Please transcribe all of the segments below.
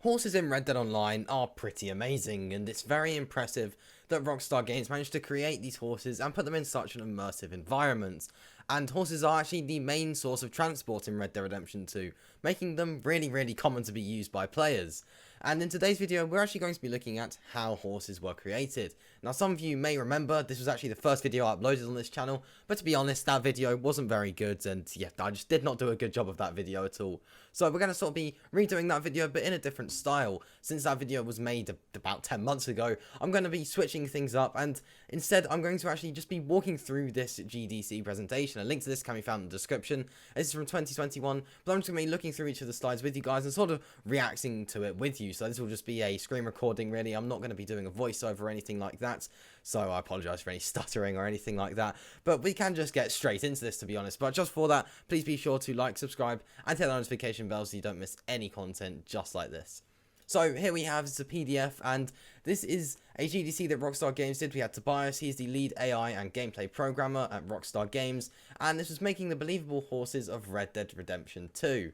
Horses in Red Dead Online are pretty amazing, and it's very impressive that Rockstar Games managed to create these horses and put them in such an immersive environment. And horses are actually the main source of transport in Red Dead Redemption 2, making them really common to be used by players. And in today's video, we're actually going to be looking at how horses were created. Now, some of you may remember this was actually the first video I uploaded on this channel, but to be honest, that video wasn't very good, and yeah, I just did not do a good job of that video at all. So we're going to sort of be redoing that video, but in a different style. Since that video was made about 10 months ago, I'm going to be switching things up, and instead I'm going to actually just be walking through this GDC presentation. A link to this can be found in the description. This is from 2021, but I'm just going to be looking through each of the slides with you guys and sort of reacting to it with you. So this will just be a screen recording, really. I'm not going to be doing a voiceover or anything like that, so I apologise for any stuttering or anything like that. But we can just get straight into this, to be honest. But just for that, please be sure to like, subscribe, and hit the notification bell so you don't miss any content just like this. So here we have the PDF, and this is a GDC that Rockstar Games did. We had Tobias, he's the lead AI and gameplay programmer at Rockstar Games, and this was making the believable horses of Red Dead Redemption 2.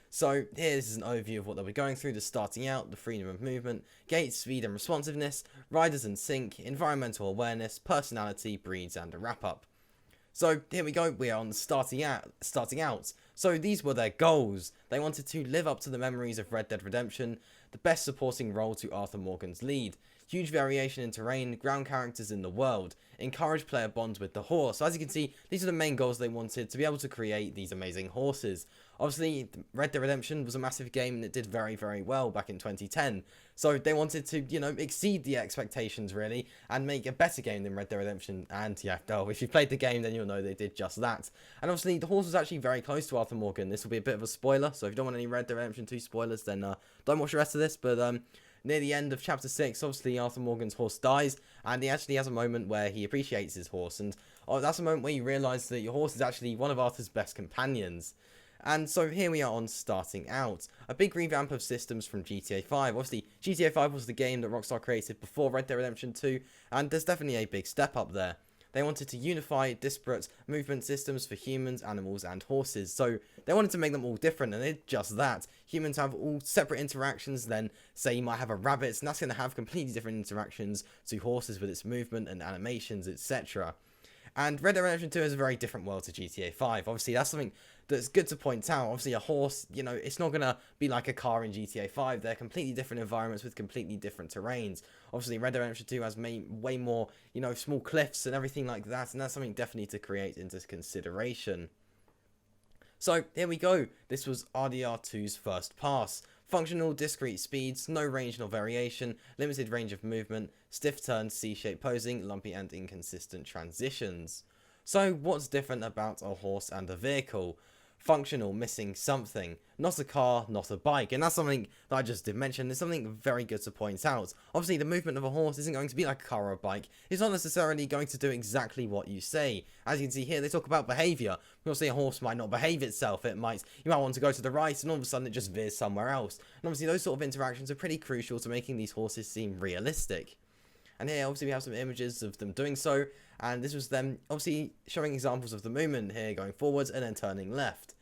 So here, this is an overview of what they'll be going through: the starting out, the freedom of movement, gait, speed and responsiveness, riders and sync, environmental awareness, personality, breeds, and a wrap-up. So here we go, we are on the starting out. So these were their goals. They wanted to live up to the memories of Red Dead Redemption, the best supporting role to Arthur Morgan's lead, huge variation in terrain, ground characters in the world, encourage player bonds with the horse. So as you can see, these are the main goals they wanted, to be able to create these amazing horses. Obviously, Red Dead Redemption was a massive game and it did very well back in 2010. So they wanted to, exceed the expectations really and make a better game than Red Dead Redemption. And yeah, if you played the game, then you'll know they did just that. And obviously, the horse was actually very close to Arthur Morgan. This will be a bit of a spoiler, so if you don't want any Red Dead Redemption 2 spoilers, then don't watch the rest of this. But near the end of chapter 6, obviously Arthur Morgan's horse dies, and he actually has a moment where he appreciates his horse, and that's a moment where you realise that your horse is actually one of Arthur's best companions. And so here we are on starting out. A big revamp of systems from GTA 5. Obviously, GTA 5 was the game that Rockstar created before Red Dead Redemption 2, and there's definitely a big step up there. They wanted to unify disparate movement systems for humans, animals, and horses. So they wanted to make them all different, and they did just that. Humans have all separate interactions. Then, say you might have a rabbit, and that's going to have completely different interactions to horses with its movement and animations, etc. And Red Dead Redemption 2 is a very different world to GTA 5. Obviously, that's something that's good to point out. Obviously, a horse, it's not going to be like a car in GTA 5. They're completely different environments with completely different terrains. Obviously, Red Dead Redemption 2 has way more, small cliffs and everything like that. And that's something definitely to create into consideration. So, here we go. This was RDR2's first pass. Functional, discrete speeds, no range nor variation, limited range of movement, stiff turns, C-shaped posing, lumpy and inconsistent transitions. So what's different about a horse and a vehicle? Functional, missing something. Not a car, not a bike. And that's something that I just did mention. There's something very good to point out. Obviously, the movement of a horse isn't going to be like a car or a bike. It's not necessarily going to do exactly what you say. As you can see here, they talk about behaviour. Obviously, a horse might not behave itself. You might want to go to the right, and all of a sudden it just veers somewhere else. And obviously, those sort of interactions are pretty crucial to making these horses seem realistic. And here, obviously, we have some images of them doing so. And this was them, obviously, showing examples of the movement here, going forwards and then turning left.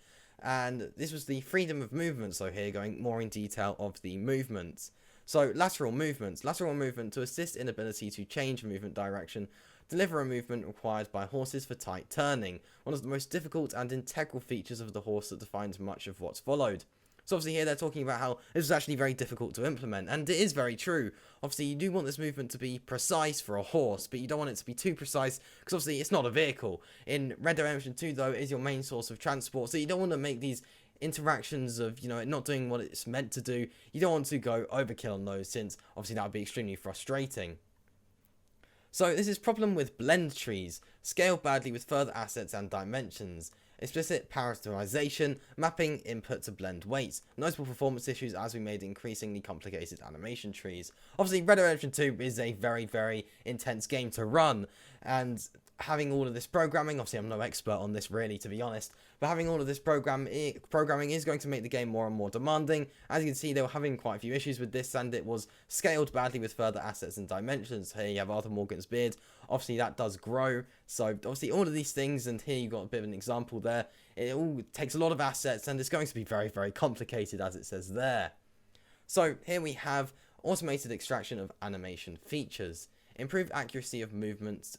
And this was the freedom of movement, so here going more in detail of the movements. So lateral movements. Lateral movement to assist in ability to change movement direction. Deliver a movement required by horses for tight turning. One of the most difficult and integral features of the horse that defines much of what's followed. So obviously here they're talking about how this is actually very difficult to implement, and it is very true. Obviously you do want this movement to be precise for a horse, but you don't want it to be too precise, because obviously it's not a vehicle. In Red Dead Redemption 2 though, it is your main source of transport, so you don't want to make these interactions of, it not doing what it's meant to do. You don't want to go overkill on those, since obviously that would be extremely frustrating. So this is problem with blend trees, scale badly with further assets and dimensions. Explicit parameterization, mapping input to blend weights, notable performance issues as we made increasingly complicated animation trees. Obviously, Red Dead Redemption 2 is a very intense game to run, and having all of this programming, obviously I'm no expert on this really, to be honest, but having all of this programming is going to make the game more and more demanding. As you can see, they were having quite a few issues with this, and it was scaled badly with further assets and dimensions. Here you have Arthur Morgan's beard, obviously that does grow, so obviously all of these things, and here you've got a bit of an example there. It all takes a lot of assets, and it's going to be very complicated, as it says there. So here we have automated extraction of animation features, improved accuracy of movement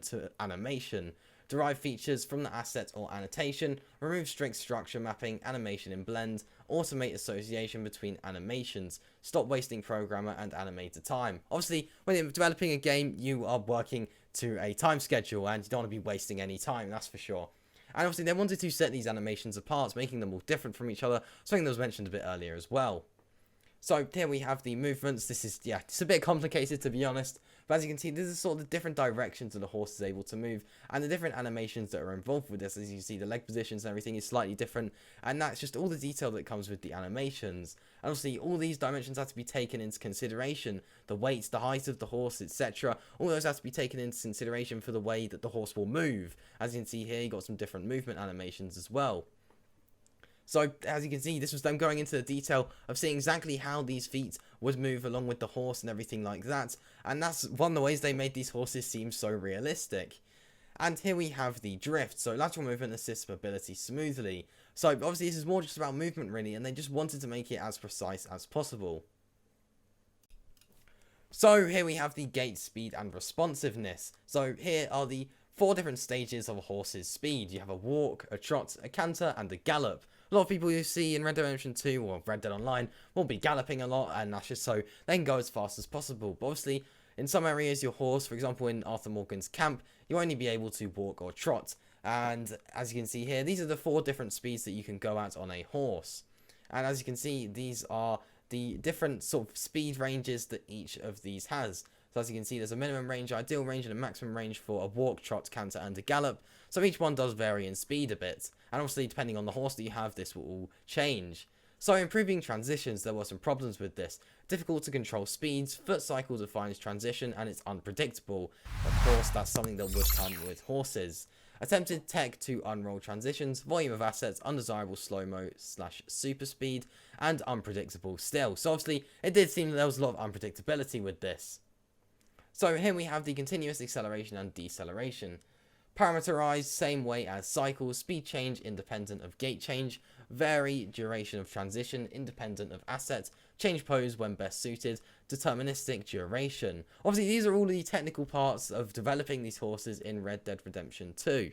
to animation, derive features from the asset or annotation, remove strict structure mapping, animation in blend, automate association between animations, stop wasting programmer and animator time. Obviously, when you're developing a game, you are working to a time schedule and you don't want to be wasting any time, that's for sure. And obviously they wanted to set these animations apart, making them all different from each other, something that was mentioned a bit earlier as well. So here we have the movements. This is, yeah, it's a bit complicated to be honest, but as you can see, this is sort of the different directions that the horse is able to move, and the different animations that are involved with this. As you can see, the leg positions and everything is slightly different, and that's just all the detail that comes with the animations. And obviously, all these dimensions have to be taken into consideration. The weight, the height of the horse, etc. All those have to be taken into consideration for the way that the horse will move. As you can see here, you got some different movement animations as well. So, as you can see, this was them going into the detail of seeing exactly how these feet would move along with the horse and everything like that. And that's one of the ways they made these horses seem so realistic. And here we have the drift. So, lateral movement assists mobility smoothly. So, obviously, this is more just about movement, really, and they just wanted to make it as precise as possible. So, here we have the gait, speed, and responsiveness. So, here are the 4 different stages of a horse's speed. You have a walk, a trot, a canter, and a gallop. A lot of people you see in Red Dead Redemption 2 or Red Dead Online will be galloping a lot, and that's just so they can go as fast as possible. But obviously, in some areas, your horse, for example, in Arthur Morgan's camp, you'll only be able to walk or trot. And as you can see here, these are the 4 different speeds that you can go at on a horse. And as you can see, these are the different sort of speed ranges that each of these has. So as you can see, there's a minimum range, ideal range, and a maximum range for a walk, trot, canter, and a gallop. So each one does vary in speed a bit. And obviously, depending on the horse that you have, this will all change. So improving transitions, there were some problems with this. Difficult to control speeds, foot cycle defines transition, and it's unpredictable. Of course, that's something that would come with horses. Attempted tech to unroll transitions, volume of assets, undesirable slow-mo / super speed, and unpredictable still. So obviously, it did seem that there was a lot of unpredictability with this. So here we have the continuous acceleration and deceleration. Parameterized, same way as cycles, speed change independent of gait change, vary duration of transition independent of assets, change pose when best suited, deterministic duration. Obviously these are all the technical parts of developing these horses in Red Dead Redemption 2.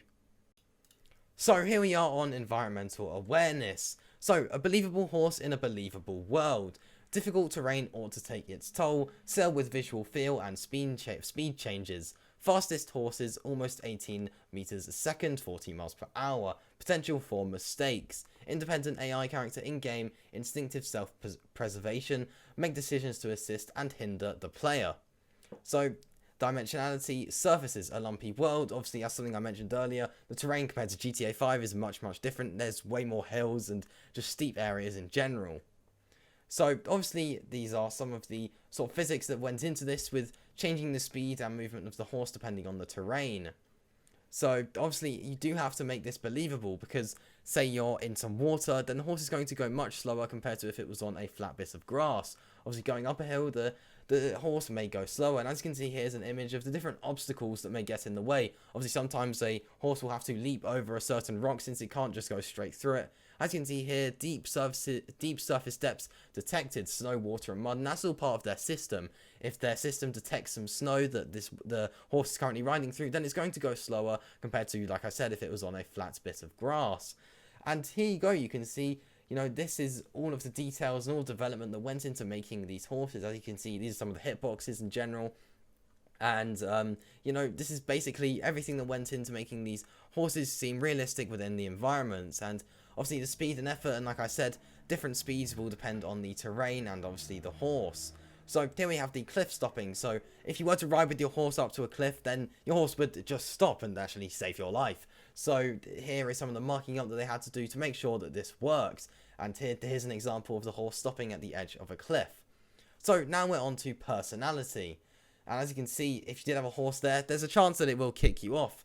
So here we are on environmental awareness. So a believable horse in a believable world. Difficult terrain ought to take its toll, sail with visual feel and speed changes. Fastest horses, almost 18 meters a second, 40 miles per hour. Potential for mistakes. Independent AI character in-game, instinctive self-preservation, make decisions to assist and hinder the player. So, dimensionality, surfaces, a lumpy world. Obviously, that's something I mentioned earlier. The terrain compared to GTA 5 is much different. There's way more hills and just steep areas in general. So obviously these are some of the sort of physics that went into this, with changing the speed and movement of the horse depending on the terrain. So obviously you do have to make this believable, because say you're in some water, then the horse is going to go much slower compared to if it was on a flat bit of grass. Obviously going up a hill, the horse may go slower, and as you can see, here's an image of the different obstacles that may get in the way. Obviously sometimes a horse will have to leap over a certain rock, since it can't just go straight through it. As you can see here, deep surface depths detected, snow, water, and mud, and that's all part of their system. If their system detects some snow that the horse is currently riding through, then it's going to go slower compared to, like I said, if it was on a flat bit of grass. And here you go, you can see, you know, this is all of the details and all development that went into making these horses. As you can see, these are some of the hitboxes in general. And, you know, this is basically everything that went into making these horses seem realistic within the environments. And obviously the speed and effort, and like I said, different speeds will depend on the terrain and obviously the horse. So here we have the cliff stopping. So if you were to ride with your horse up to a cliff, then your horse would just stop and actually save your life. So here is some of the marking up that they had to do to make sure that this works. And here's an example of the horse stopping at the edge of a cliff. So now we're on to personality. And as you can see, if you did have a horse there, there's a chance that it will kick you off.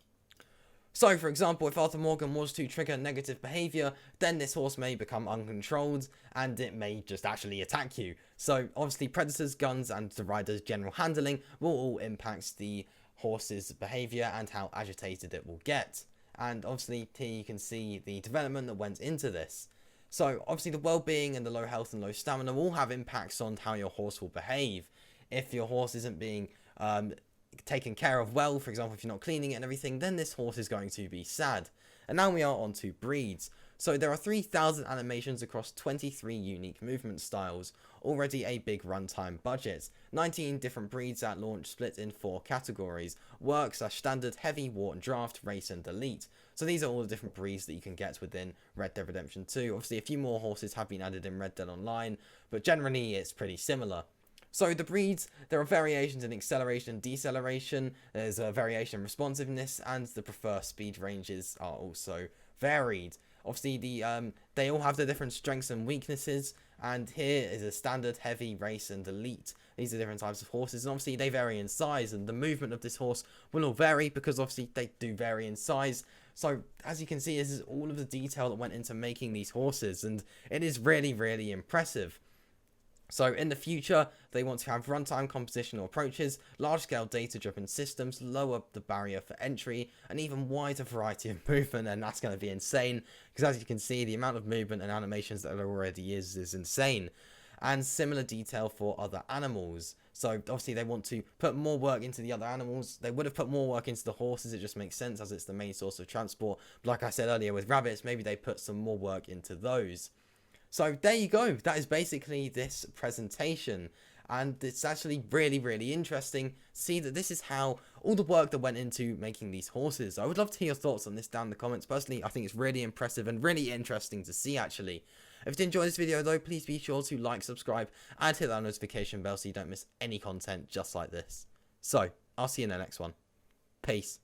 So, for example, if Arthur Morgan was to trigger negative behaviour, then this horse may become uncontrolled, and it may just actually attack you. So, obviously, predators, guns, and the rider's general handling will all impact the horse's behaviour and how agitated it will get. And obviously, here you can see the development that went into this. So obviously the well-being and the low health and low stamina will have impacts on how your horse will behave. If your horse isn't being taken care of well, for example, if you're not cleaning it and everything, then this horse is going to be sad. And now we are on to breeds. So there are 3,000 animations across 23 unique movement styles, already a big runtime budget. 19 different breeds at launch split in 4 categories: work/standard, heavy, war, draft, race and elite. So these are all the different breeds that you can get within Red Dead Redemption 2. Obviously a few more horses have been added in Red Dead Online, but generally it's pretty similar. So the breeds, there are variations in acceleration and deceleration, there's a variation in responsiveness, and the preferred speed ranges are also varied. Obviously they all have their different strengths and weaknesses, and here is a standard, heavy, race and elite. These are different types of horses, and obviously they vary in size, and the movement of this horse will all vary because obviously they do vary in size. So as you can see, this is all of the detail that went into making these horses, and it is really, really impressive. So in the future, they want to have runtime compositional approaches, large-scale data-driven systems, lower the barrier for entry, and even wider variety of movement, and that's going to be insane, because as you can see, the amount of movement and animations that there already is insane. And similar detail for other animals. So obviously they want to put more work into the other animals. They would have put more work into the horses, it just makes sense as it's the main source of transport. But like I said earlier with rabbits, maybe they put some more work into those. So there you go, that is basically this presentation, and it's actually really, really interesting to see that this is how all the work that went into making these horses. I would love to hear your thoughts on this down in the comments. Personally, I think it's really impressive and really interesting to see actually. If you did enjoy this video though, please be sure to like, subscribe, and hit that notification bell so you don't miss any content just like this. So, I'll see you in the next one. Peace.